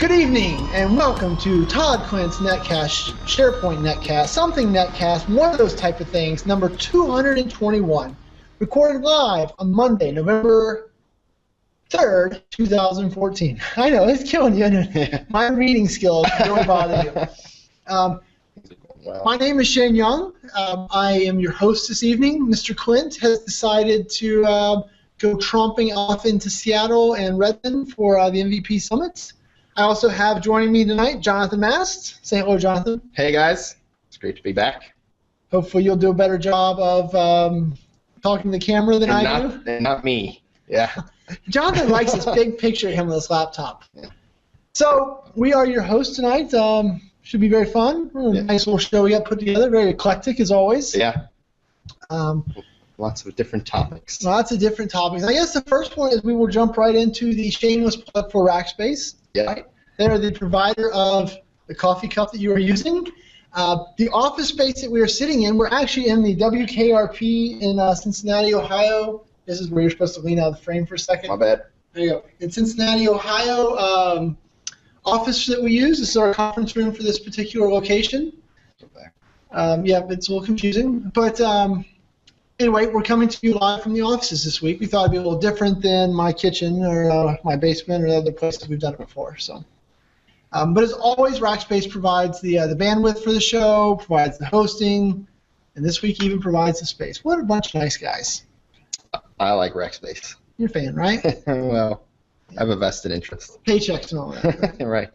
Good evening and welcome to Todd Klindt's Netcast, SharePoint Netcast, something Netcast, one of those type of things, number 221, recorded live on Monday, November 3rd, 2014. I know, it's killing you. My reading skills really bother you. My name is Shane Young. I am your host this evening. Mr. Klindt has decided to go tromping off into Seattle and Redmond for the MVP Summits. I also have joining me tonight Jonathan Mast. Say hello, Jonathan. Hey, guys. It's great to be back. Hopefully you'll do a better job of talking to the camera than I do. And not me. Yeah. Jonathan likes this big picture of him with his laptop. Yeah. So we are your hosts tonight. Should be very fun. Yeah. Nice little show we got put together. Very eclectic as always. Yeah. Lots of different topics. Lots of different topics. I guess the first one is we will jump right into the shameless plug for Rackspace. Yeah. Right? They're the provider of the coffee cup that you are using. The office space that we are sitting in, we're actually in the WKRP in Cincinnati, Ohio. This is where you're supposed to lean out of the frame for a second. My bad. There you go. In Cincinnati, Ohio, office that we use. This is our conference room for this particular location. Yeah, it's a little confusing. But anyway, we're coming to you live from the offices this week. We thought it'd be a little different than my kitchen or my basement or other places we've done it before. So, but as always, Rackspace provides the bandwidth for the show, provides the hosting, and this week even provides the space. What a bunch of nice guys. I like Rackspace. You're a fan, right? Well, I have a vested interest. Paychecks and all that. Right.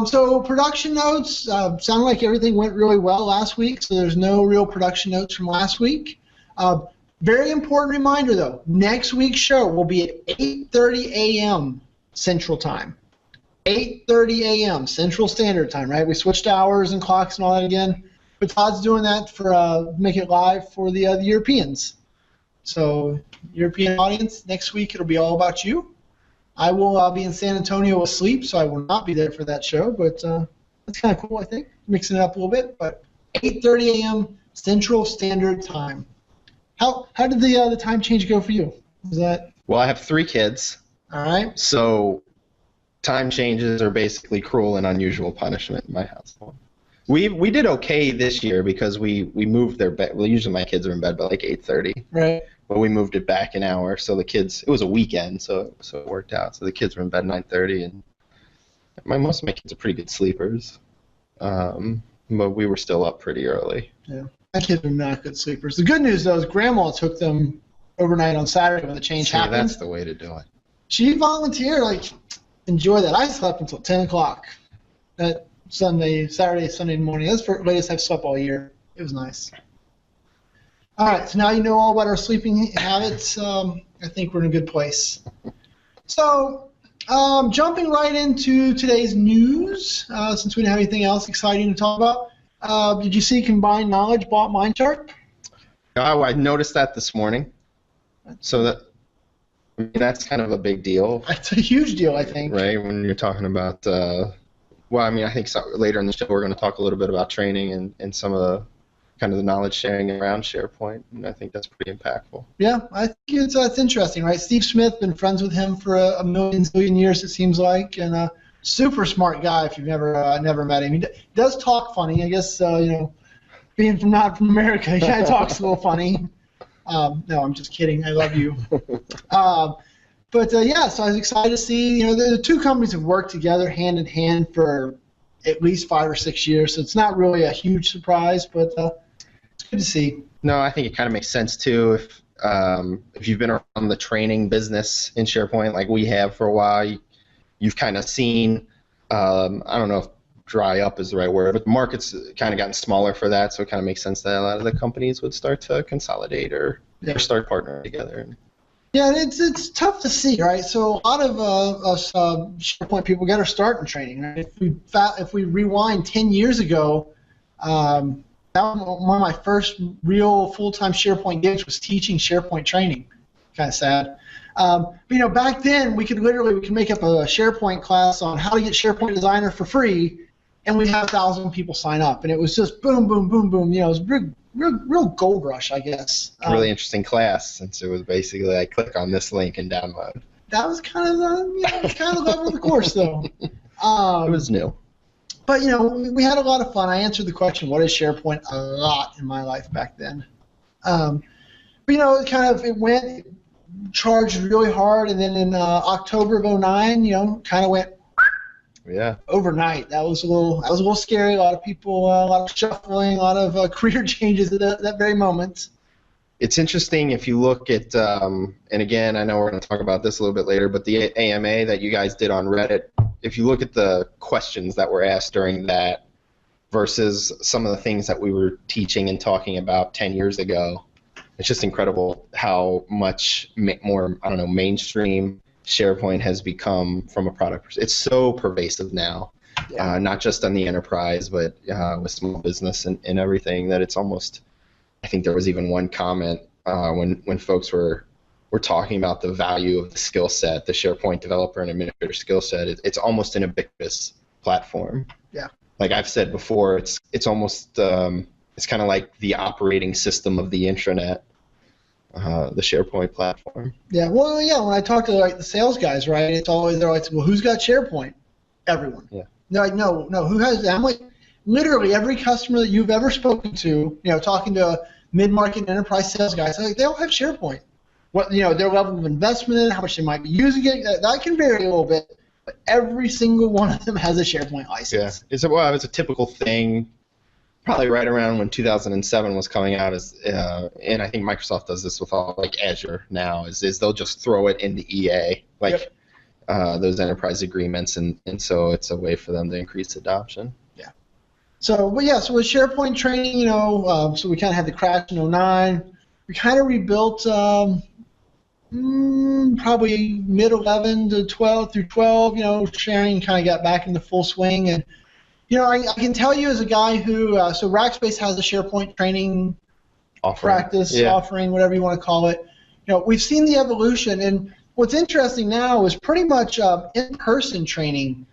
So production notes, sound like everything went really well last week, so there's no real production notes from last week. Very important reminder, though. Next week's show will be at 8:30 a.m. Central Time. 8:30 a.m. Central Standard Time, right? We switched hours and clocks and all that again. But Todd's doing that for making it live for the Europeans. So, European audience, next week it'll be all about you. I will be in San Antonio asleep, so I will not be there for that show. But that's kind of cool, I think. Mixing it up a little bit. But 8:30 a.m. Central Standard Time. How did the time change go for you? Was that? Well, I have 3 kids. All right. So time changes are basically cruel and unusual punishment in my household. We did okay this year because we moved their bed. Well, usually my kids are in bed by like 8:30. Right. But we moved it back an hour, so the kids. It was a weekend, so it worked out. So the kids were in bed 9:30, and most of my kids are pretty good sleepers. But we were still up pretty early. Yeah. My kids are not good sleepers. The good news, though, is Grandma took them overnight on Saturday when the change happened. That's the way to do it. She volunteered, enjoy that. I slept until 10 o'clock that Saturday, Sunday morning. That's the latest I've slept all year. It was nice. All right, so now you know all about our sleeping habits. I think we're in a good place. So, jumping right into today's news, since we didn't have anything else exciting to talk about. Did you see Combined Knowledge bought Mindsharp? Oh, I noticed that this morning. So that's kind of a big deal. It's a huge deal, I think. Right, when you're talking about, I think later in the show we're going to talk a little bit about training and some of the kind of the knowledge sharing around SharePoint, and I think that's pretty impactful. Yeah, I think it's interesting, right? Steve Smith, been friends with him for a million years, it seems like, and super smart guy if you've never met him. He does talk funny. I guess, being not from America, he kind of talks a little funny. No, I'm just kidding. I love you. But so I was excited to see, the 2 companies have worked together hand in hand for at least 5 or 6 years, so it's not really a huge surprise, but it's good to see. No, I think it kind of makes sense, too. If you've been around the training business in SharePoint like we have for a while, you've kind of seen, I don't know if dry up is the right word, but the market's kind of gotten smaller for that, so it kind of makes sense that a lot of the companies would start to consolidate or start partnering together. Yeah, it's tough to see, right? So a lot of us SharePoint people got our start in training. Right? If we rewind 10 years ago, that was one of my first real full-time SharePoint gigs was teaching SharePoint training. Kind of sad. But back then we could make up a SharePoint class on how to get SharePoint Designer for free, and we'd have 1,000 people sign up, and it was just boom, boom, boom, boom. It was real gold rush, I guess. Really interesting class, since it was basically like click on this link and download. That was kind of the level of the course, though. It was new. But, we had a lot of fun. I answered the question, what is SharePoint, a lot in my life back then. But, it went, charged really hard, and then in October of 2009, kind of went overnight. That was a little scary. A lot of people, a lot of shuffling, a lot of career changes at that very moment. It's interesting if you look at, and again, I know we're going to talk about this a little bit later, but the AMA that you guys did on Reddit, if you look at the questions that were asked during that versus some of the things that we were teaching and talking about 10 years ago, it's just incredible how much more, mainstream SharePoint has become from a product perspective. It's so pervasive now, not just on the enterprise, but with small business and everything, that it's almost, I think there was even one comment when folks were talking about the value of the skill set, the SharePoint developer and administrator skill set. It's almost an ubiquitous platform. Yeah. Like I've said before, it's almost it's kind of like the operating system of the intranet, the SharePoint platform. Yeah. Well, yeah. When I talk to the sales guys, right, they're always, well, who's got SharePoint? Everyone. Yeah. They're like, no. Who has that? I'm like, literally every customer that you've ever spoken to, talking to mid-market and enterprise sales guys, they all have SharePoint. What their level of investment in it, how much they might be using it, that can vary a little bit, but every single one of them has a SharePoint license. Yeah, it's a typical thing, probably right around when 2007 was coming out, and I think Microsoft does this with all like Azure now, is they'll just throw it into EA, those enterprise agreements, and so it's a way for them to increase adoption. So with SharePoint training, so we kind of had the crash in 2009. We kind of rebuilt probably mid-11 to 12 through 12. Sharing kind of got back into full swing. And, I can tell you as a guy who, so Rackspace has a SharePoint training offering, whatever you want to call it. We've seen the evolution. And what's interesting now is pretty much in-person training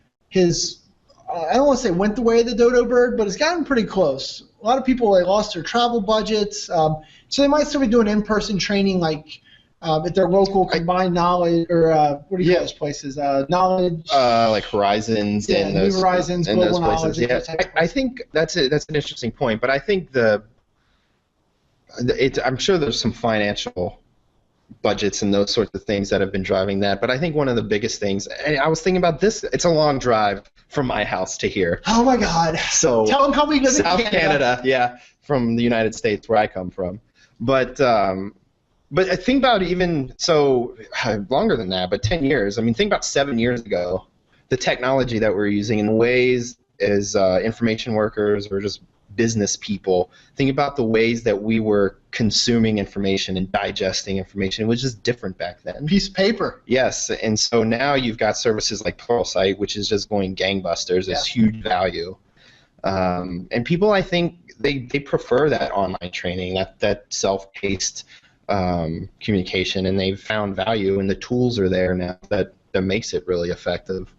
I don't want to say went the way of the dodo bird, but it's gotten pretty close. A lot of people, they lost their travel budgets, so they might still be doing in-person training like at their local combined knowledge, or what do you call those places? Knowledge. Like Horizons and New those Horizons, and Global those places. Knowledge. Yeah, I think that's an interesting point, but I think I'm sure there's some financial budgets and those sorts of things that have been driving that. But I think one of the biggest things, and I was thinking about this, it's a long drive from my house to here. Oh my God. So tell them how we live in South Canada, from the United States where I come from. But I think about even, so longer than that, but 10 years. I mean, think about 7 years ago, the technology that we're using in ways as information workers or just business people, think about the ways that we were consuming information and digesting information. It was just different back then. Piece of paper. Yes, and so now you've got services like Pluralsight, which is just going gangbusters. It's huge value. And people, I think, they prefer that online training, that self-paced communication, and they've found value, and the tools are there now that makes it really effective.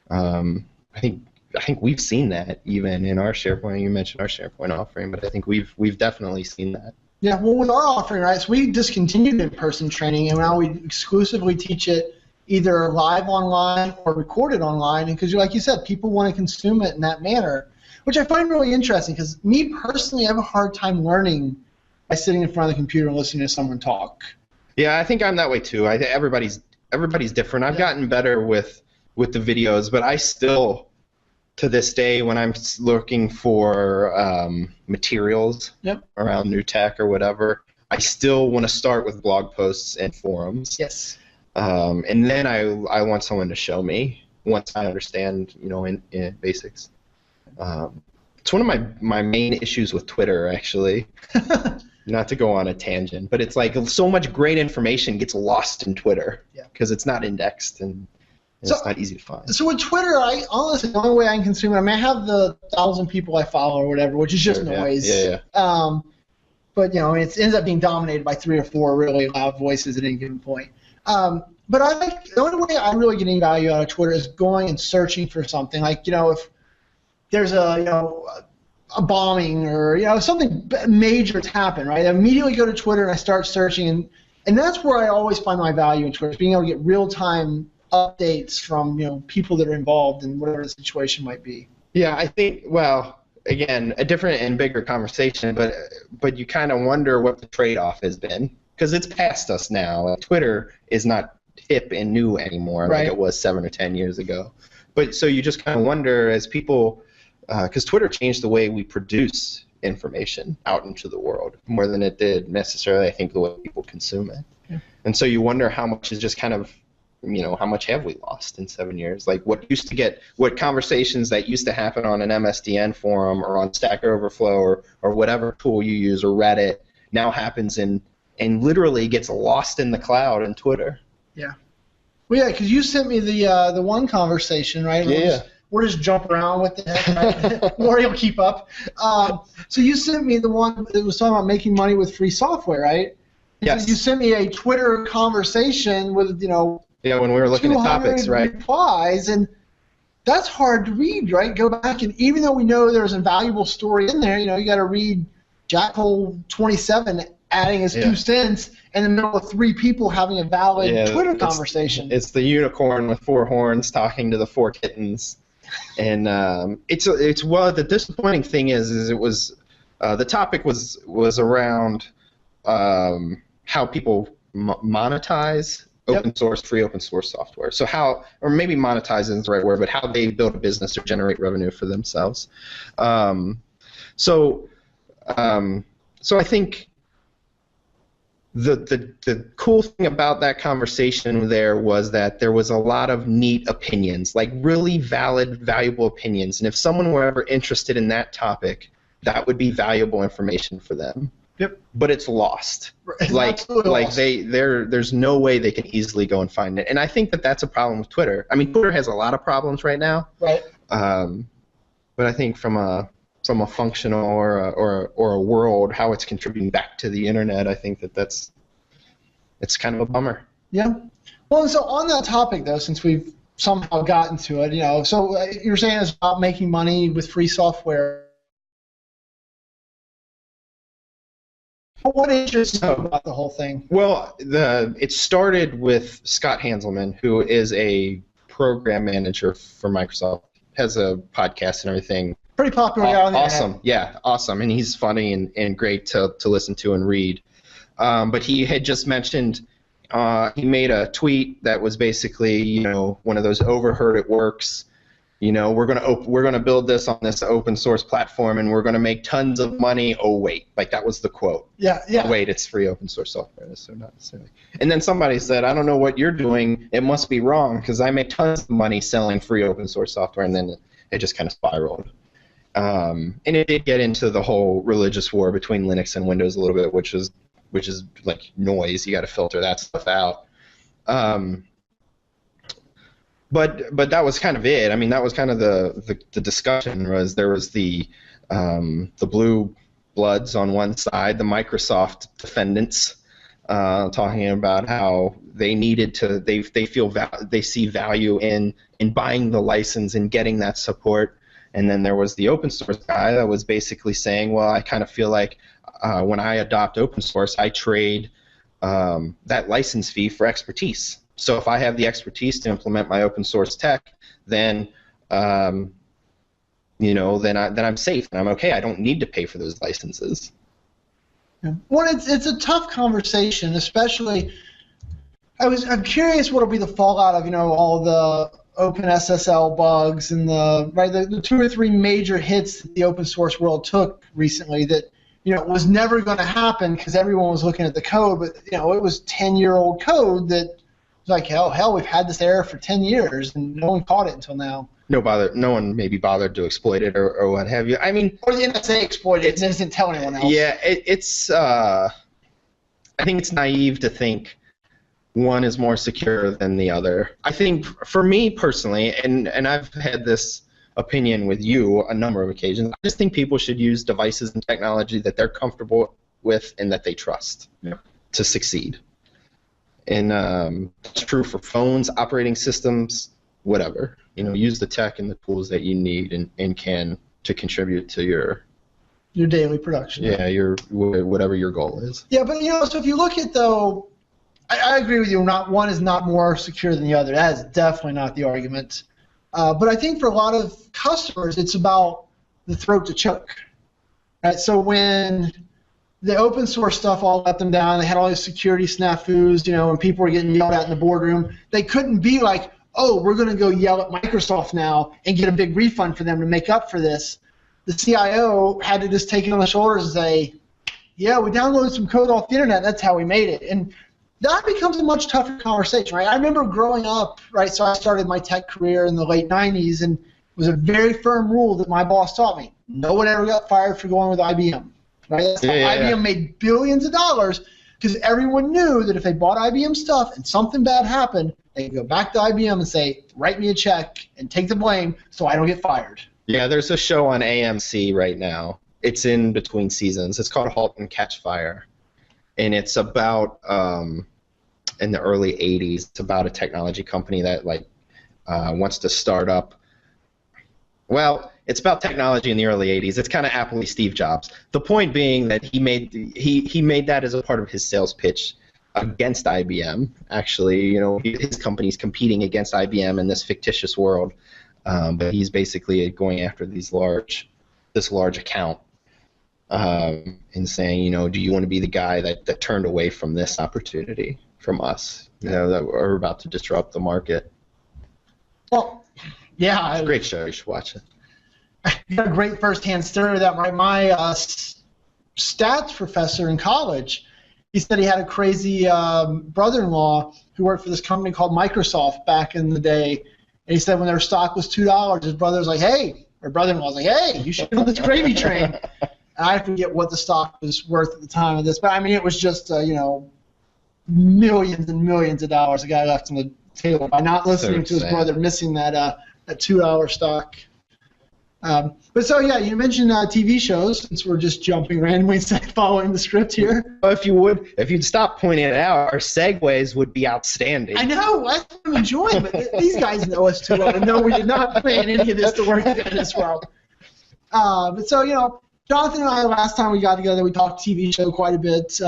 I think we've seen that even in our SharePoint. You mentioned our SharePoint offering, but I think we've definitely seen that. Yeah, well, with our offering, right, so we discontinued in-person training, and now we exclusively teach it either live online or recorded online, because like you said, people want to consume it in that manner, which I find really interesting, because me personally, I have a hard time learning by sitting in front of the computer and listening to someone talk. Yeah, I think I'm that way too. I think everybody's different. I've gotten better with the videos, but I still, to this day, when I'm looking for materials around new tech or whatever, I still want to start with blog posts and forums. Yes. And then I want someone to show me once I understand, in basics. It's one of my main issues with Twitter, actually. Not to go on a tangent, but it's like so much great information gets lost in Twitter because it's not indexed and it's not easy to find. So with Twitter, honestly, the only way I can consume it, I mean, I have the 1,000 people I follow or whatever, which is just noise. Yeah. But it ends up being dominated by 3 or 4 really loud voices at any given point. But the only way I'm really getting value out of Twitter is going and searching for something. Like, if there's a bombing or something major that's happened, right? I immediately go to Twitter and I start searching, and that's where I always find my value in Twitter, is being able to get real-time updates from people that are involved in whatever the situation might be. Yeah, I think, well, again, a different and bigger conversation, but you kind of wonder what the trade-off has been, because it's past us now. Like, Twitter is not hip and new anymore like it was 7 or 10 years ago. But so you just kind of wonder as people, because Twitter changed the way we produce information out into the world more than it did necessarily, I think, the way people consume it. Yeah. And so you wonder how much is just kind of, how much have we lost in 7 years? Like what conversations that used to happen on an MSDN forum or on Stack Overflow or whatever tool you use or Reddit now happens and literally gets lost in the cloud in Twitter. Yeah. Well, yeah, because you sent me the one conversation, right? Yeah. We'll just jump around with the heck, right? Lori will keep up. So you sent me the one that was talking about making money with free software, right? Yes. So you sent me a Twitter conversation with, yeah, when we were looking at topics, right? Replies, and that's hard to read, right? Go back, and even though we know there's a valuable story in there, you got to read Jackhole 27 adding his 2 cents in the middle of 3 people having a valid Twitter conversation. It's the unicorn with 4 horns talking to the 4 kittens, and it's well. The disappointing thing is it was the topic was around how people monetize free open source software. So how, or maybe monetize isn't the right word, but how they build a business or generate revenue for themselves. So I think the cool thing about that conversation there was that there was a lot of neat opinions, like really valid, valuable opinions. And if someone were ever interested in that topic, that would be valuable information for them. Yep. But it's lost. Like lost. There's no way they can easily go and find it. And I think that's a problem with Twitter. I mean, Twitter has a lot of problems right now. Right. But I think from a functional or a world, how it's contributing back to the internet, I think it's kind of a bummer. Yeah. Well, and so on that topic though, since we've somehow gotten to it, so you're saying it's about making money with free software. What interests you about the whole thing? Well, it started with Scott Hanselman, who is a program manager for Microsoft, has a podcast and everything. Pretty popular guy on the Awesome, internet. yeah, awesome, and he's funny and great to listen to and read. But he had just mentioned he made a tweet that was basically one of those overheard it works. We're gonna build this on this open source platform, and we're gonna make tons of money. Oh wait, like that was the quote. Yeah. Oh, wait, it's free open source software, so not necessarily. And then somebody said, I don't know what you're doing. It must be wrong because I make tons of money selling free open source software, and then it just kind of spiraled. And it did get into the whole religious war between Linux and Windows a little bit, which is like noise. You got to filter that stuff out. But that was kind of it. I mean, that was kind of the discussion. There was the blue bloods on one side, the Microsoft defendants, talking about how they needed to. They see value in buying the license and getting that support. And then there was the open source guy that was basically saying, well, I kind of feel like when I adopt open source, I trade that license fee for expertise. So if I have the expertise to implement my open source tech, then then I'm safe and I'm okay. I don't need to pay for those licenses. Yeah. Well, it's a tough conversation, especially. I'm curious what'll be the fallout of all the OpenSSL bugs and the 2 or 3 major hits that the open source world took recently that was never going to happen because everyone was looking at the code, but it was 10-year-old code that was like hell we've had this error for 10 years and no one caught it until now. No one maybe bothered to exploit it or what have you. I mean, or the NSA exploited it and didn't tell anyone else. Yeah, it's I think it's naive to think one is more secure than the other. I think for me personally, and I've had this opinion with you a number of occasions, I just think people should use devices and technology that they're comfortable with and that they trust to succeed. And it's true for phones, operating systems, whatever. Use the tech and the tools that you need and can to contribute to your daily production. Yeah, your whatever your goal is. Yeah, but so if you look at though, I agree with you. Not one is not more secure than the other. That is definitely not the argument. But I think for a lot of customers, it's about the throat to choke. Right? So when the open source stuff all let them down, they had all these security snafus, and people were getting yelled at in the boardroom. They couldn't be like, oh, we're going to go yell at Microsoft now and get a big refund for them to make up for this. The CIO had to just take it on the shoulders and say, yeah, we downloaded some code off the internet. That's how we made it. And that becomes a much tougher conversation, right? I remember growing up, right, so I started my tech career in the late 90s, and it was a very firm rule that my boss taught me. No one ever got fired for going with IBM. Right? That's how IBM made billions of dollars, because everyone knew that if they bought IBM stuff and something bad happened, they could go back to IBM and say, write me a check and take the blame so I don't get fired. Yeah, there's a show on AMC right now. It's in between seasons. It's called Halt and Catch Fire. And it's about, in the early 80s, it's about a technology company that wants to start up. Well, it's about technology in the early 80s. It's kind of Apple-y Steve Jobs. The point being that he made that as a part of his sales pitch against IBM. Actually, his company's competing against IBM in this fictitious world, but he's basically going after this large account. And saying, do you want to be the guy that turned away from this opportunity from us, that we're about to disrupt the market? Well, yeah. It's a great show. You should watch it. I got a great first-hand story of that. My stats professor in college, he said he had a crazy brother-in-law who worked for this company called Microsoft back in the day. And he said when their stock was $2, his brother was like, hey, or brother-in-law was like, hey, you should get on this gravy train. I forget what the stock was worth at the time of this, but I mean it was just millions and millions of dollars the guy left on the table by not listening to his brother, missing that $2 stock. But so yeah, you mentioned TV shows, since we're just jumping randomly instead of following the script here. Well, if you'd stop pointing it out, our segues would be outstanding. I know, that's what I'm enjoying, but these guys know us too well and know we did not plan any of this to work in this world. But so Jonathan and I, last time we got together, we talked TV show quite a bit.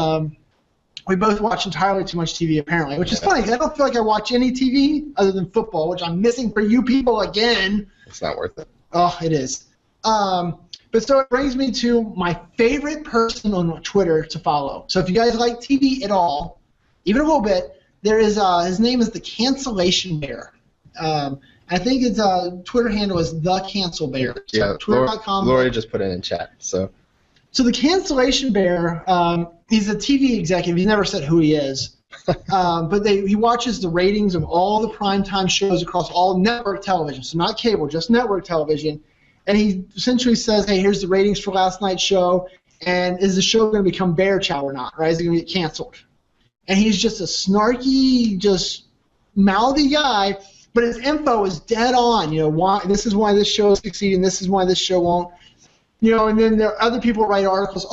We both watch entirely too much TV, apparently, which is funny because I don't feel like I watch any TV other than football, which I'm missing for you people again. It's not worth it. Oh, it is. But so it brings me to my favorite person on Twitter to follow. So if you guys like TV at all, even a little bit, there is his name is the Cancellation Bear. I think his Twitter handle is the Cancel Bear. So yeah, Twitter.com. Lori just put it in chat. So the Cancellation Bear, he's a TV executive. He's never said who he is. But he watches the ratings of all the primetime shows across all network television, so not cable, just network television. And he essentially says, hey, here's the ratings for last night's show, and is the show going to become Bear Chow or not, right? Is it going to get canceled? And he's just a snarky, just mouthy guy, but his info is dead on. Why this is why this show is succeeding, this is why this show won't. And then there are other people write articles,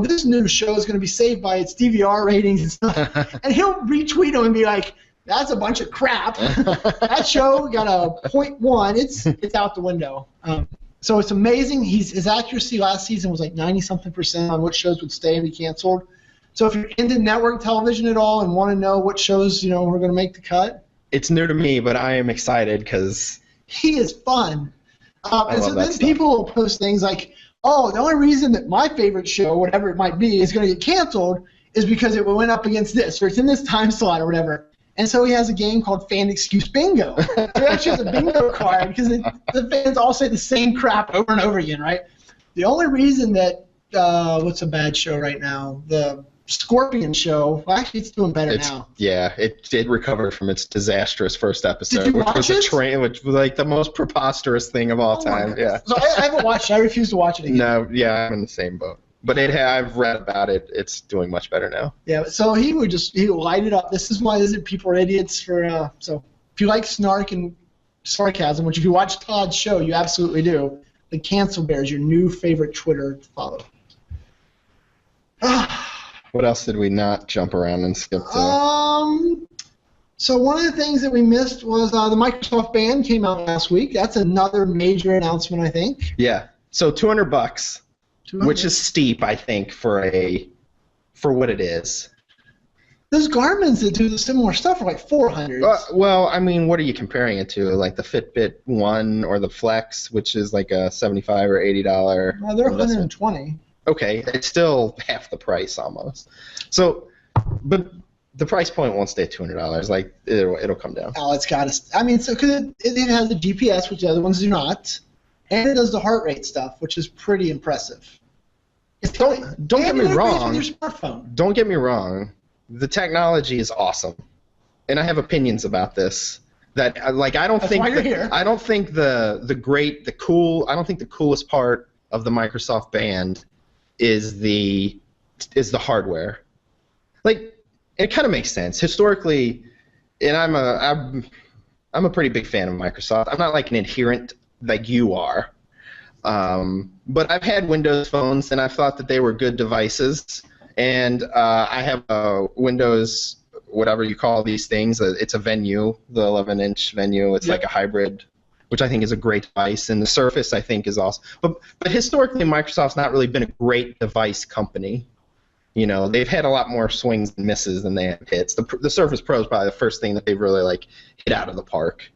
this new show is going to be saved by its DVR ratings and stuff. And he'll retweet them and be like, that's a bunch of crap. That show got a 0.1. It's out the window. So it's amazing. His accuracy last season was like 90-something% on what shows would stay and be canceled. So if you're into network television at all and want to know what shows we're going to make the cut. It's new to me, but I am excited because he is fun. And so then people will post things like, the only reason that my favorite show, whatever it might be, is going to get canceled is because it went up against this, or it's in this time slot or whatever. And so he has a game called Fan Excuse Bingo. So he actually has a bingo card because the fans all say the same crap over and over again, right? The only reason that, what's a bad show right now? The Scorpion show. Well, actually, it's doing better now. Yeah, it recovered from its disastrous first episode, Did you watch it? Which was like the most preposterous thing of all time. Yeah. So I haven't watched it. I refuse to watch it again. No, yeah, I'm in the same boat. But I've read about it. It's doing much better now. Yeah. So he would light it up. This is why people are idiots for. So if you like snark and sarcasm, which if you watch Todd's show, you absolutely do. The Cancel Bear is your new favorite Twitter to follow. What else did we not jump around and skip to? So one of the things that we missed was the Microsoft ban came out last week. That's another major announcement, I think. Yeah. So $200, which is steep, I think, for what it is. Those Garmin's that do the similar stuff are like 400. Well, I mean, what are you comparing it to? Like the Fitbit One or the Flex, which is like a $75 or $80. Well, they're 120. Okay, it's still half the price almost. So, but the price point won't stay at $200. Like it'll come down. Oh, it's got to. I mean, so because it has the GPS, which the other ones do not, and it does the heart rate stuff, which is pretty impressive. Don't get me wrong. With your smartphone. Don't get me wrong. The technology is awesome, and I have opinions about this. That like I don't That's think why you're here. I don't think the coolest part of the Microsoft Band is the hardware. Like it kind of makes sense historically, and I'm a pretty big fan of Microsoft. I'm not like an adherent like you are, but I've had Windows phones and I've thought that they were good devices. And I have a Windows, whatever you call these things. It's a Venue, the 11-inch Venue. It's like a hybrid, which I think is a great device. And the Surface, I think, is awesome. But historically, Microsoft's not really been a great device company. You know, they've had a lot more swings and misses than they have hits. The Surface Pro is probably the first thing that they've really like hit out of the park.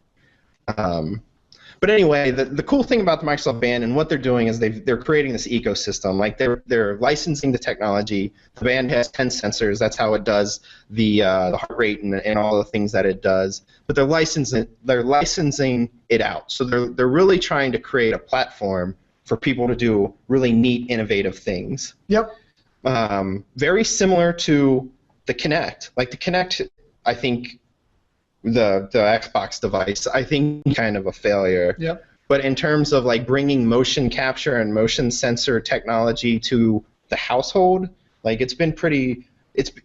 But anyway, the cool thing about the Microsoft Band and what they're doing is they're creating this ecosystem. Like they're licensing the technology. The Band has 10 sensors. That's how it does the heart rate and all the things that it does. But they're licensing it out. So they're really trying to create a platform for people to do really neat, innovative things. Yep. Very similar to the Kinect. Like the Kinect, I think. The Xbox device, I think, kind of a failure. Yep. But in terms of like bringing motion capture and motion sensor technology to the household, like it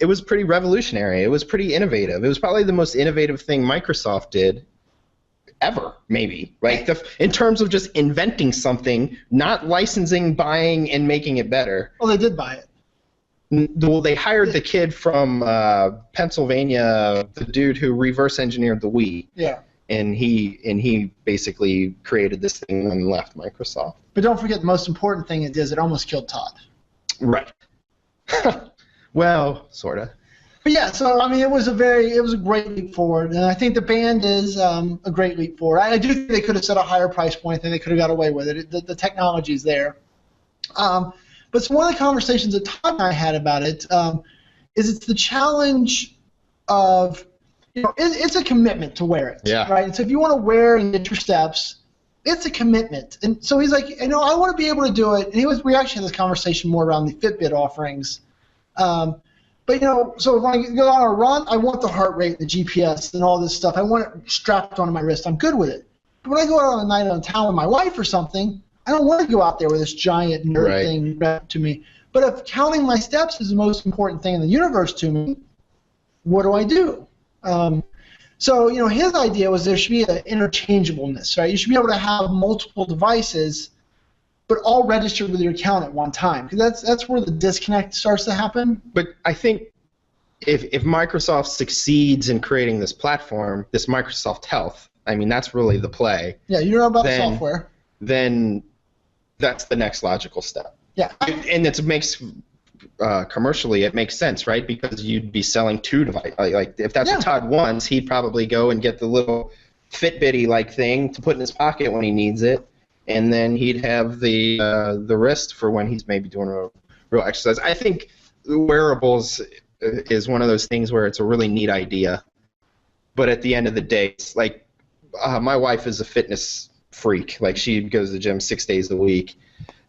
was pretty revolutionary. It was pretty innovative. It was probably the most innovative thing Microsoft did ever, maybe. Right? In terms of just inventing something, not licensing, buying, and making it better. Well, they did buy it. Well, they hired the kid from Pennsylvania, the dude who reverse engineered the Wii. Yeah. And he basically created this thing and left Microsoft. But don't forget the most important thing it is, it almost killed Todd. Right. Well, sorta. But yeah, so I mean, it was a great leap forward, and I think the Band is a great leap forward. I do think they could have set a higher price point. I think they could have got away with it. The technology is there. But one of the conversations that Todd and I had about it is it's the challenge of, it's a commitment to wear it. Yeah. Right? And so if you want to wear and get your steps, it's a commitment. And so he's like, I want to be able to do it. And we actually had this conversation more around the Fitbit offerings. But so if I go on a run, I want the heart rate, the GPS, and all this stuff. I want it strapped onto my wrist. I'm good with it. But when I go out on a night on town with my wife or something, I don't want to go out there with this giant nerd thing wrapped to me. But if counting my steps is the most important thing in the universe to me, what do I do? So his idea was there should be an interchangeableness, right? You should be able to have multiple devices, but all registered with your account at one time, because that's where the disconnect starts to happen. But I think if Microsoft succeeds in creating this platform, this Microsoft Health, I mean that's really the play. Yeah, you know about the software. Then that's the next logical step. Yeah. And it makes commercially it makes sense, right? Because you'd be selling two devices. Like if that's what Todd wants, he'd probably go and get the little Fitbit-y like thing to put in his pocket when he needs it, and then he'd have the wrist for when he's maybe doing a real exercise. I think wearables is one of those things where it's a really neat idea, but at the end of the day, it's like my wife is a fitness freak. Like she goes to the gym 6 days a week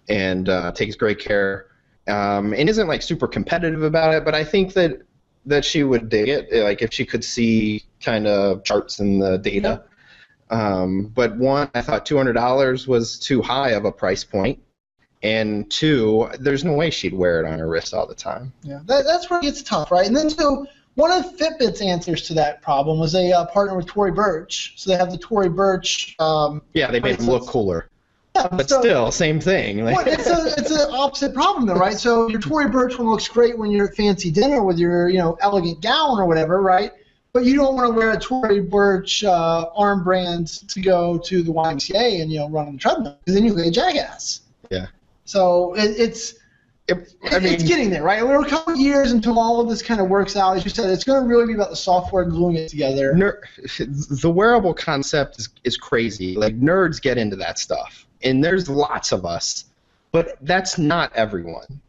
and takes great care and isn't like super competitive about it, but I think that she would dig it, like if she could see kind of charts in the data. But one, I thought $200 was too high of a price point, and two, there's no way she'd wear it on her wrist all the time. Yeah, that's where it gets tough, right? And then so one of Fitbit's answers to that problem was they partnered with Tory Burch. So they have the Tory Burch. Yeah, they made them look cooler. Yeah, but still, same thing. Well, it's an opposite problem, though, right? So your Tory Burch one looks great when you're at fancy dinner with your elegant gown or whatever, right? But you don't want to wear a Tory Burch armband to go to the YMCA and run on the treadmill, because then you look like a jackass. Yeah. So it's It's getting there, right? We're a couple years until all of this kind of works out. As you said, it's going to really be about the software gluing it together. The wearable concept is crazy. Like, nerds get into that stuff, and there's lots of us, but that's not everyone.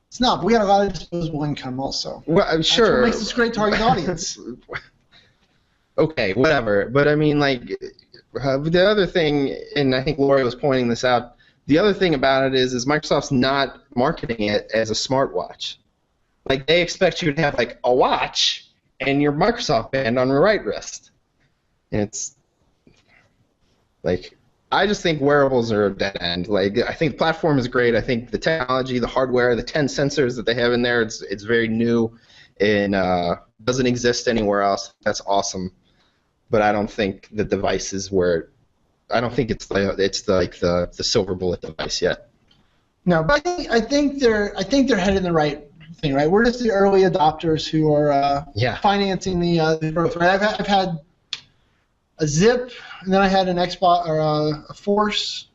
It's not, but we got a lot of disposable income also. Well, sure. That's what makes this a great target audience. Okay, whatever. But I mean, like, the other thing, and I think Lori was pointing this out, the other thing about it is Microsoft's not marketing it as a smartwatch. Like, they expect you to have, like, a watch and your Microsoft band on your right wrist. And it's, like, I just think wearables are a dead end. Like, I think the platform is great. I think the technology, the hardware, the 10 sensors that they have in there, it's very new and doesn't exist anywhere else. That's awesome. But I don't think the device is where I don't think it's like the silver bullet device yet. No, but I think they're headed in the right thing, right? We're just the early adopters who are financing the growth. Right? I've had a Zip, and then I had an Xbox or a Force,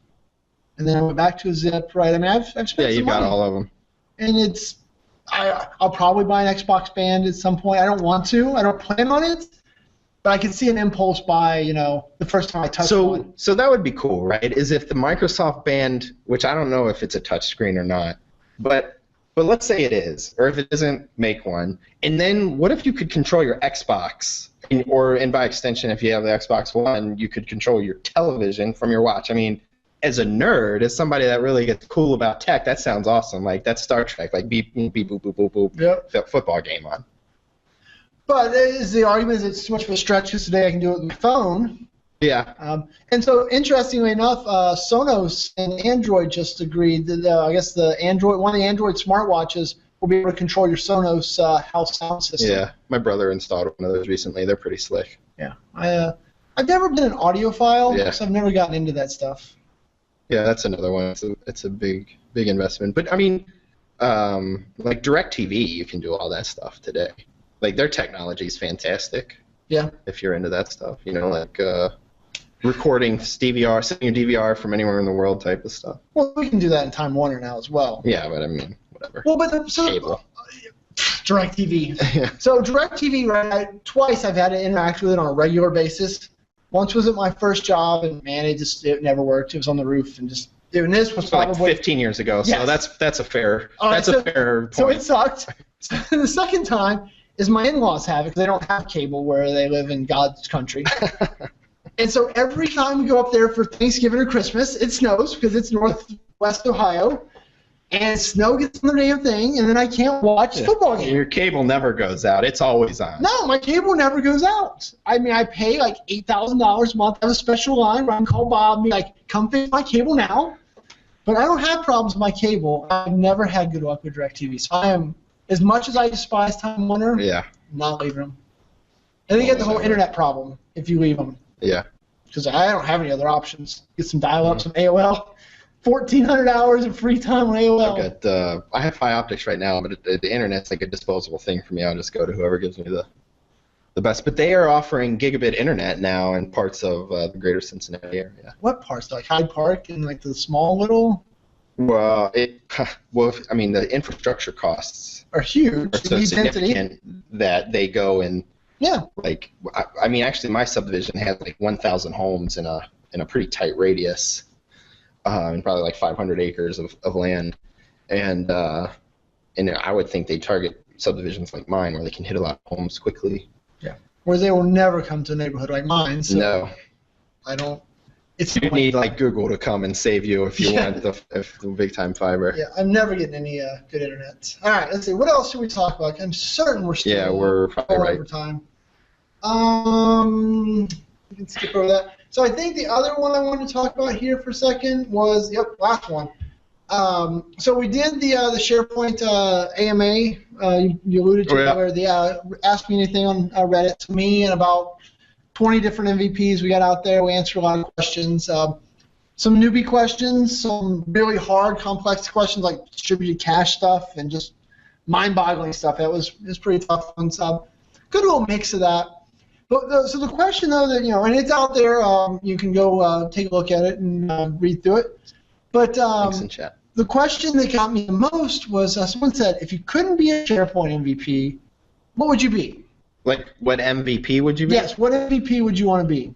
and then I went back to a Zip. Right? I mean, I've spent some money. Yeah, you got all of them. And I'll probably buy an Xbox Band at some point. I don't want to. I don't plan on it. But I can see an impulse buy, the first time I touch one. So that would be cool, right? Is if the Microsoft Band, which I don't know if it's a touchscreen or not, but let's say it is, or if it doesn't, make one. And then what if you could control your Xbox, and by extension, if you have the Xbox One, you could control your television from your watch? I mean, as a nerd, as somebody that really gets cool about tech, that sounds awesome. Like, that's Star Trek, like beep, beep, boop, boop, boop, boop, yep. Football game on. But the argument is it's too much of a stretch because today I can do it with my phone. Yeah. And so, interestingly enough, Sonos and Android just agreed that I guess one of the Android smartwatches will be able to control your Sonos house sound system. Yeah, my brother installed one of those recently. They're pretty slick. Yeah. I've never been an audiophile, because I've never gotten into that stuff. Yeah, that's another one. It's a big investment. But I mean, like DirecTV, you can do all that stuff today. Like, their technology is fantastic. Yeah. If you're into that stuff, like recording sending your DVR from anywhere in the world type of stuff. Well, we can do that in Time Warner now as well. Yeah, but I mean, whatever. Well, but cable. DirecTV. Yeah. So DirecTV, right? Twice I've had to interact with it on a regular basis. Once was at my first job, and man, it never worked. It was on the roof, and this was probably like 15 years ago. So yes. that's a fair fair point. So it sucked. The second time is my in-laws have it because they don't have cable where they live in God's country. And so every time we go up there for Thanksgiving or Christmas, it snows because it's northwest Ohio, and snow gets on the damn thing, and then I can't watch football games. Your cable never goes out. It's always on. No, my cable never goes out. I mean, I pay like $8,000 a month. I have a special line where I can call Bob and be like, come fix my cable now. But I don't have problems with my cable. I've never had good luck with DirecTV. So I am, as much as I despise Time Warner, not leaving them. And then you get the whole internet problem if you leave them. Yeah. Because I don't have any other options. Get some dial-up, some AOL. 1,400 hours of free time on AOL. I have Fioptics right now, but the internet's like a disposable thing for me. I'll just go to whoever gives me the best. But they are offering gigabit internet now in parts of the greater Cincinnati area. What parts? Like Hyde Park and like the small little? Well, I mean, the infrastructure costs are huge. Are so significant that they go and like, I mean, actually, my subdivision has like 1,000 homes in a pretty tight radius, and probably like 500 acres of land, and I would think they target subdivisions like mine where they can hit a lot of homes quickly. Yeah. Whereas they will never come to a neighborhood like mine. So no. I don't. You need like Google to come and save you if you want the big time fiber. Yeah, I'm never getting any good internet. All right, let's see. What else should we talk about? I'm certain we're still we're probably right. Over time. We can skip over that. So I think the other one I wanted to talk about here for a second was last one. So we did the SharePoint AMA. You alluded to it, where they asked me anything on Reddit. To me and about 20 different MVPs we got out there. We answered a lot of questions. Some newbie questions, some really hard, complex questions like distributed cache stuff, and just mind-boggling stuff. It was pretty tough ones. Good little mix of that. But so the question though that and it's out there. You can go take a look at it and read through it. But links in chat. the question that got me the most was someone said, if you couldn't be a SharePoint MVP, what would you be? Like, what MVP would you be? Yes, what MVP would you want to be?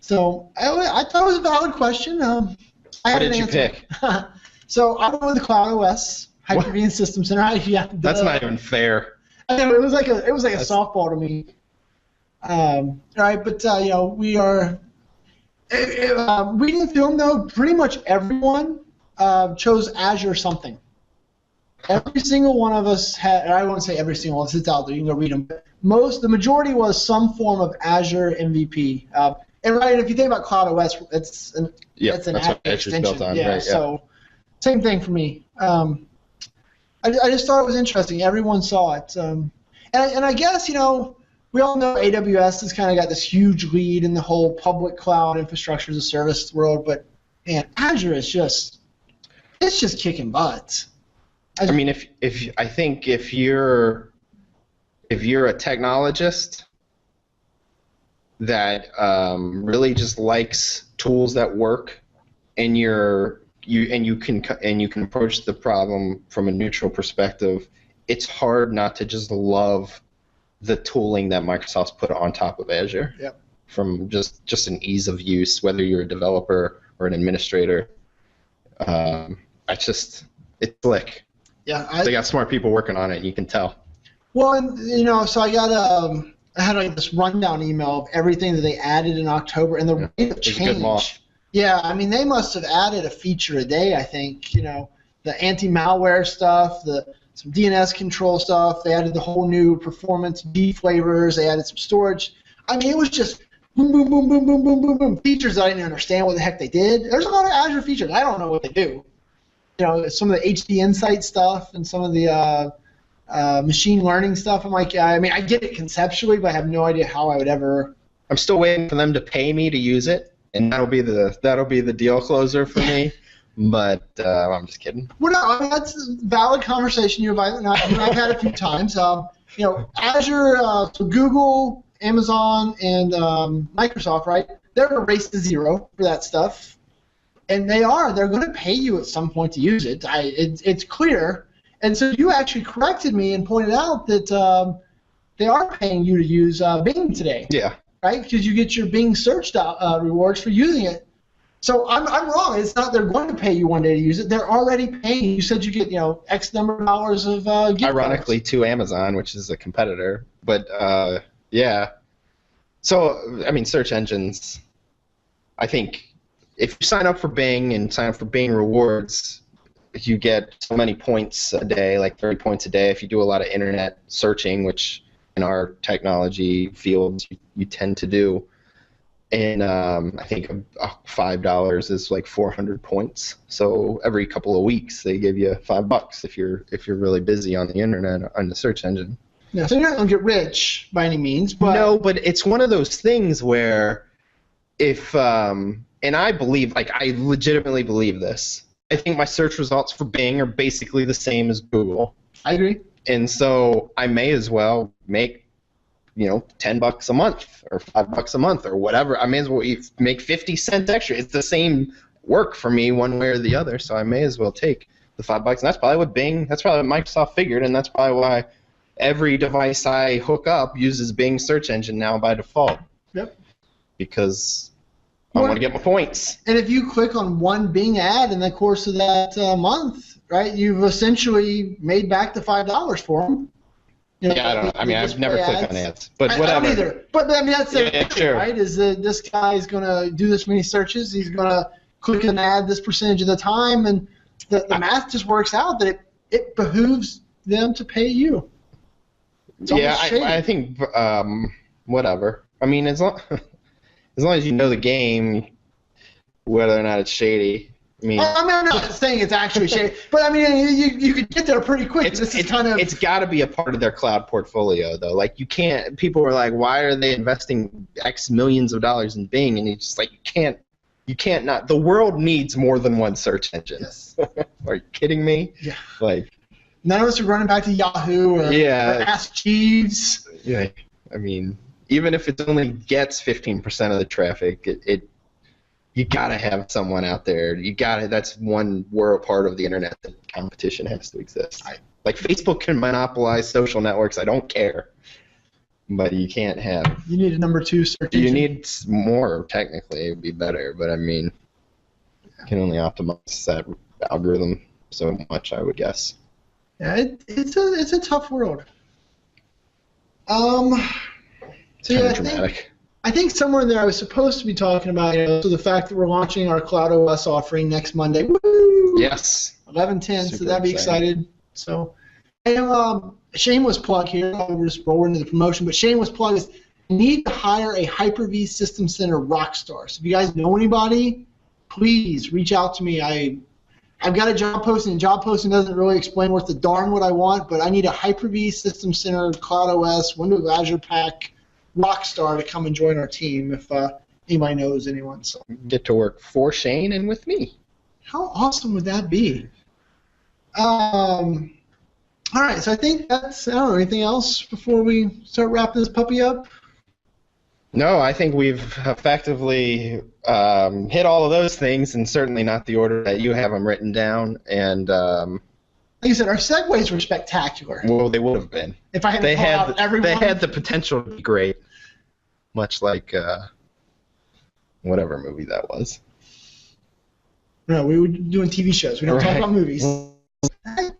So I thought it was a valid question. What did you pick? So I went with the Cloud OS, Hyper-V and System Center. That's not even fair. I know, it was like a softball to me. All right, but we are reading through them though. Pretty much everyone chose Azure something. Every single one of us had. I won't say every single one. It's out there. You can go read them. But the majority was some form of Azure MVP. And right, if you think about Cloud OS, it's an Azure extension. Built on, yeah, right, so same thing for me. I just thought it was interesting. Everyone saw it, and I guess we all know AWS has kind of got this huge lead in the whole public cloud infrastructure as a service world, but man, Azure is just kicking butt. I mean, if you're a technologist that really just likes tools that work, and you can approach the problem from a neutral perspective, it's hard not to just love the tooling that Microsoft's put on top of Azure. Yep. From just an ease of use, whether you're a developer or an administrator. It's slick. Yeah, they got smart people working on it. You can tell. Well, and so I had this rundown email of everything that they added in October, and the rate of change. Yeah, I mean, they must have added a feature a day, I think. The anti-malware stuff, some DNS control stuff. They added the whole new performance B flavors. They added some storage. I mean, it was just boom, boom, boom, boom, boom, boom, boom, boom. Features that I didn't understand what the heck they did. There's a lot of Azure features. I don't know what they do. Some of the HD Insight stuff and some of the machine learning stuff. I'm like, I mean, I get it conceptually, but I have no idea how I would ever. I'm still waiting for them to pay me to use it, and that'll be the deal closer for me. But I'm just kidding. Well, no, I mean, that's a valid conversation you and I've had a few times. Azure, so Google, Amazon, and Microsoft, right? They're a race to zero for that stuff. And they're going to pay you at some point to use it. It's clear. And so you actually corrected me and pointed out that they are paying you to use Bing today. Yeah. Right? Because you get your Bing search rewards for using it. So I'm wrong. It's not they're going to pay you one day to use it. They're already paying. You said you get X number of hours of gift ironically cards. To Amazon, which is a competitor. But yeah. So I mean, search engines. I think if you sign up for Bing and sign up for Bing rewards, you get so many points a day, like 30 points a day. If you do a lot of internet searching, which in our technology fields you tend to do. And I think $5 is like 400 points. So every couple of weeks they give you $5 if you're really busy on the internet on the search engine. Yeah, so you're not gonna get rich by any means, but no, but it's one of those things where if and I legitimately believe this. I think my search results for Bing are basically the same as Google. I agree. And so I may as well make $10 a month or $5 a month or whatever. I may as well make 50 cents extra. It's the same work for me one way or the other, so I may as well take the $5. And that's probably what Microsoft figured, and that's probably why every device I hook up uses Bing search engine now by default. Yep. Because I want to get my points. And if you click on one Bing ad in the course of that month, right, you've essentially made back the $5 for them. Yeah, I don't know. I mean, I've never clicked on ads, but whatever. I don't either. But I mean, that's it, sure. Right? Is that this guy's going to do this many searches? He's going to click an ad this percentage of the time, and the math just works out that it behooves them to pay you. Yeah, I think whatever. I mean, as long as you know the game, whether or not it's shady. I mean, I'm not saying it's actually shady, but I mean, you could get there pretty quick. It's got to be a part of their cloud portfolio, though. Like, you can't. People are like, why are they investing X millions of dollars in Bing? And it's just like, you can't not. The world needs more than one search engine. Yes. Are you kidding me? Yeah. Like, none of us are running back to Yahoo or Ask Jeeves. Yeah. I mean, even if it only gets 15% of the traffic, you gotta have someone out there. That's one part of the internet that competition has to exist. Like Facebook can monopolize social networks. I don't care. But you can't have... You need a number 2 search engine. You need more, technically. It would be better. But, I mean, you can only optimize that algorithm so much, I would guess. Yeah, it's a tough world. So, yeah, I think somewhere in there I was supposed to be talking about, so the fact that we're launching our Cloud OS offering next Monday. Woo! Yes. 11/10, so that'd be excited. So, and shameless plug here. We're just rolling into the promotion, but shameless plug is you need to hire a Hyper-V System Center rockstar. So if you guys know anybody, please reach out to me. I've got a job posting, and job posting doesn't really explain worth the darn what I want, but I need a Hyper-V System Center, Cloud OS, Windows Azure Pack rockstar to come and join our team if anybody knows anyone. So get to work for Shane and with me. How awesome would that be? All right, so I think that's, I don't know, anything else before we start wrapping this puppy up? No, I think we've effectively hit all of those things, and certainly not the order that you have them written down. And like you said, our segues were spectacular. Well, they would have been. If I had to call out everyone. They had the potential to be great, much like whatever movie that was. No, we were doing TV shows. We don't talk about movies.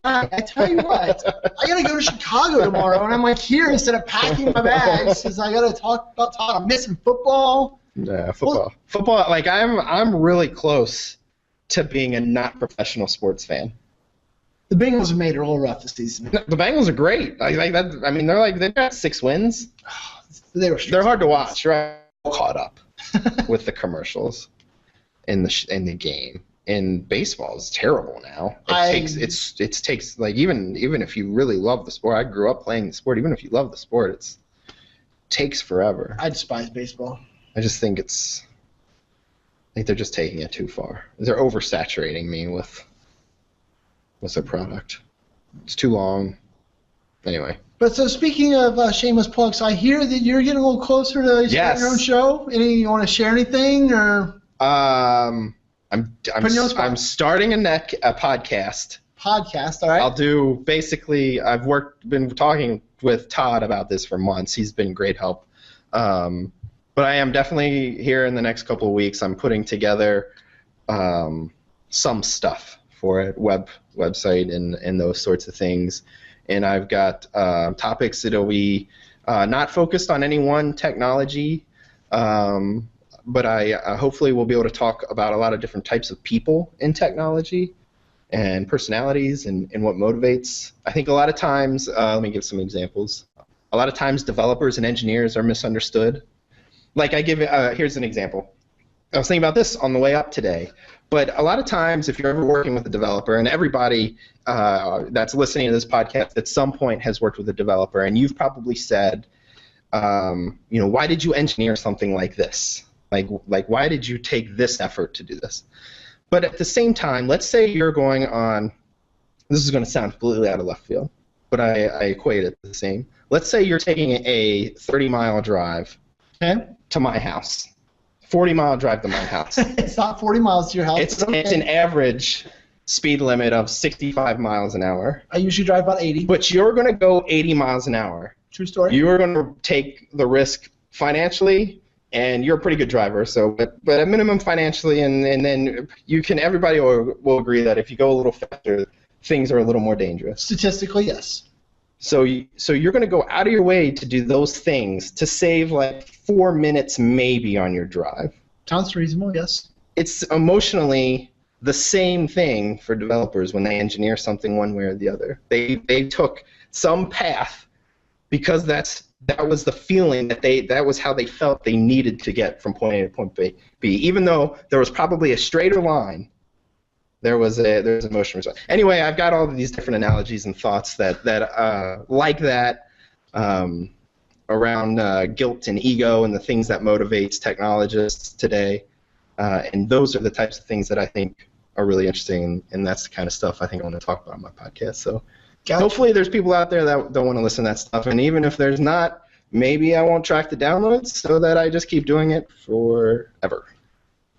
I tell you what, I gotta go to Chicago tomorrow, and I'm like here instead of packing my bags because I gotta talk about Todd. I'm missing football. Yeah, football. Football. Like I'm really close to being a not professional sports fan. The Bengals have made it a little rough this season. No, the Bengals are great. I mean, they've got 6 wins. They're hard to watch. Right? Caught up with the commercials in the game. And baseball is terrible now. It takes like even if you really love the sport. I grew up playing the sport. Even if you love the sport, it takes forever. I despise baseball. I just think they're just taking it too far. They're oversaturating me with their product. It's too long. Anyway. But so speaking of shameless plugs, I hear that you're getting a little closer to starting your own show. You want to share anything or? I'm starting a podcast. Podcast, all right. I'll do basically. I've been talking with Todd about this for months. He's been great help. But I am definitely here in the next couple of weeks. I'm putting together some stuff for it, website and those sorts of things. And I've got topics that'll be not focused on any one technology. But I hopefully will be able to talk about a lot of different types of people in technology and personalities and what motivates. I think a lot of times, let me give some examples. A lot of times developers and engineers are misunderstood. Like here's an example. I was thinking about this on the way up today. But a lot of times if you're ever working with a developer, and everybody that's listening to this podcast at some point has worked with a developer, and you've probably said, why did you engineer something like this? Like, why did you take this effort to do this? But at the same time, let's say you're going on, this is going to sound completely out of left field, but I equate it to the same. Let's say you're taking a 30-mile drive to my house, 40-mile drive to my house. It's not 40 miles to your house. It's an average speed limit of 65 miles an hour. I usually drive about 80. But you're going to go 80 miles an hour. True story. You are going to take the risk financially. And you're a pretty good driver, so but at minimum financially, and then everybody will agree that if you go a little faster, things are a little more dangerous. Statistically, yes. So you're going to go out of your way to do those things to save like 4 minutes maybe on your drive. Sounds reasonable, yes. It's emotionally the same thing for developers when they engineer something one way or the other. They took some path because that was the feeling that was how they felt they needed to get from point A to point B. Even though there was probably a straighter line, there was an emotional response. Anyway, I've got all of these different analogies and thoughts that around guilt and ego and the things that motivates technologists today, and those are the types of things that I think are really interesting, and that's the kind of stuff I think I want to talk about on my podcast. So. Gotcha. Hopefully there's people out there that don't want to listen to that stuff, and even if there's not, maybe I won't track the downloads so that I just keep doing it forever.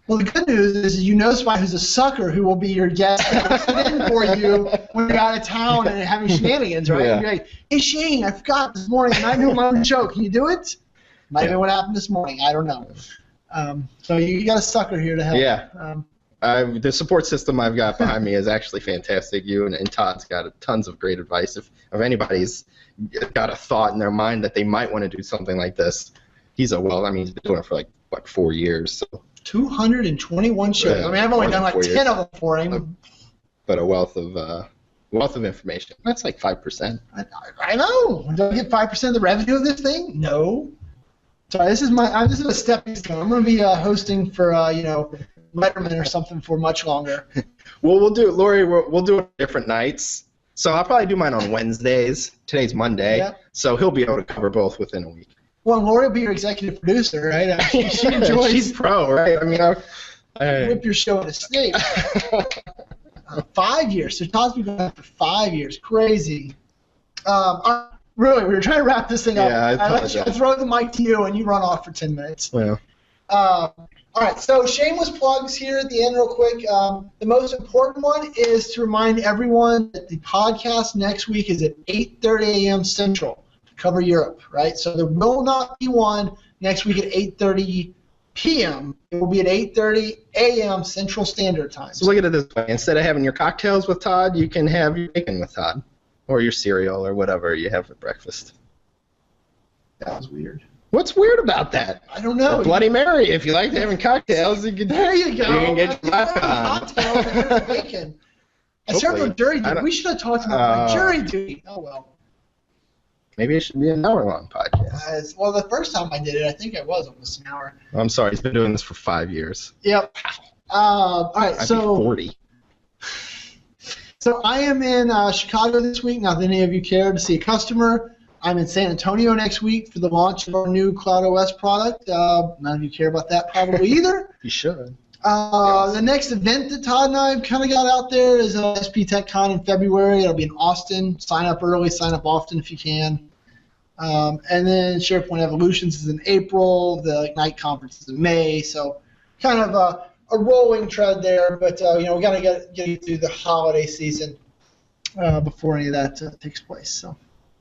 Well, the good news is you know somebody who's a sucker who will be your guest and sit in for you when you're out of town and having shenanigans, right? Yeah. You're like, hey, Shane, I forgot this morning and I knew my own show. Can you do it? Might be what happened this morning. I don't know. So you got a sucker here to help. Yeah. The support system I've got behind me is actually fantastic. You and Todd's got tons of great advice. If anybody's got a thought in their mind that they might want to do something like this, he's been doing it for like 4 years. So 221 shows. Yeah, I mean, I've only done like 10 years. of them for him. But a wealth of information. That's like 5%. I know. Do I get 5% of the revenue of this thing? No. Sorry, this is a stepping stone. I'm going to be hosting for Letterman or something for much longer. Well, we'll do it, Lori. We'll do it different nights. So I'll probably do mine on Wednesdays. Today's Monday, so he'll be able to cover both within a week. Well, Lori will be your executive producer, right? She enjoys. She's pro, right? I mean, whip your show into state. 5 years. So Todd's been going on for 5 years. Crazy. Really, we were trying to wrap this thing up. Yeah, I apologize. I'll throw the mic to you, and you run off for 10 minutes. Well. All right, so shameless plugs here at the end real quick. The most important one is to remind everyone that the podcast next week is at 8:30 a.m. Central to cover Europe, right? So there will not be one next week at 8:30 p.m. It will be at 8:30 a.m. Central Standard Time. So look at it this way. Instead of having your cocktails with Todd, you can have your bacon with Todd, or your cereal, or whatever you have for breakfast. That was weird. What's weird about that? I don't know. A Bloody Mary. If you like having cocktails, you can. There you go. You can get your vodka on. Cocktails and there's bacon. I served on jury duty. We should have talked about my jury duty. Oh well. Maybe it should be an hour-long podcast. Well, the first time I did it, I think I was almost an hour. I'm sorry. He's been doing this for 5 years. Yep. All right. I'd be 40. So I am in Chicago this week. Not that any of you care to see a customer. I'm in San Antonio next week for the launch of our new CloudOS product. None of you care about that probably either. You should. The next event that Todd and I have kind of got out there is SP TechCon in February. It'll be in Austin. Sign up early, sign up often if you can. And then SharePoint Evolutions is in April. The Ignite conference is in May. So kind of a rolling tread there. But we got to get through the holiday season before any of that takes place. So.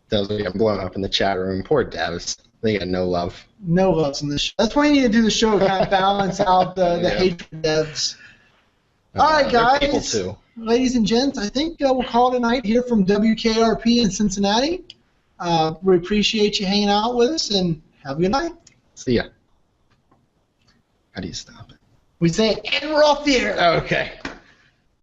Those are getting blown up in the chat room. Poor devs. They got no love. No loves in this show. That's why you need to do the show to kind of balance out the hatred devs. All right, guys. People too. Ladies and gents, I think we'll call it a night here from WKRP in Cincinnati. We appreciate you hanging out with us, and have a good night. See ya. How do you stop it? We say, and we're off the air. Okay.